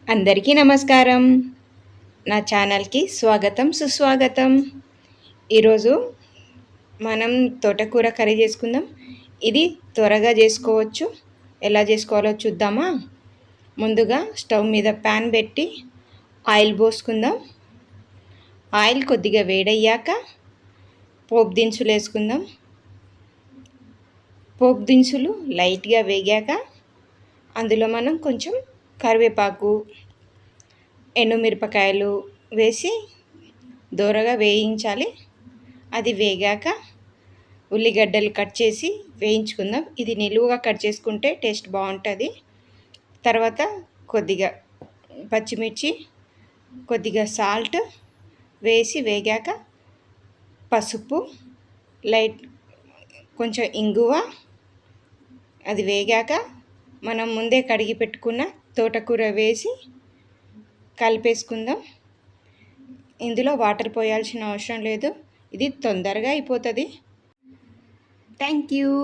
అందరికీ నమస్కారం. నా ఛానల్‌కి స్వాగతం, సుస్వాగతం. ఈరోజు మనం తోటకూర కర్రీ చేసుకుందాం. ఇది త్వరగా చేసుకోవచ్చు. ఎలా చేసుకోవాలో చూద్దామా? ముందుగా స్టవ్ మీద ప్యాన్ పెట్టి ఆయిల్ పోసుకుందాం. ఆయిల్ కొద్దిగా వేడయ్యాక పోపు దినుసులు వేసుకుందాం. పోపు దినుసులు లైట్‌గా వేగాక అందులో మనం కొంచెం కరివేపాకు, ఎండుమిరపకాయలు వేసి దోరగా వేయించాలి. అది వేగాక ఉల్లిగడ్డలు కట్ చేసి వేయించుకుందాం. ఇది నిలువుగా కట్ చేసుకుంటే టేస్ట్ బాగుంటుంది. తర్వాత కొద్దిగా పచ్చిమిర్చి, కొద్దిగా సాల్ట్ వేసి వేగాక పసుపు, కొంచెం ఇంగువ, అది వేగాక మనం ముందే కడిగి పెట్టుకున్న తోటకూర వేసి కలిపేసుకుందాం. ఇందులో వాటర్ పోయాల్సిన అవసరం లేదు. ఇది తొందరగా అయిపోతుంది. Thank you.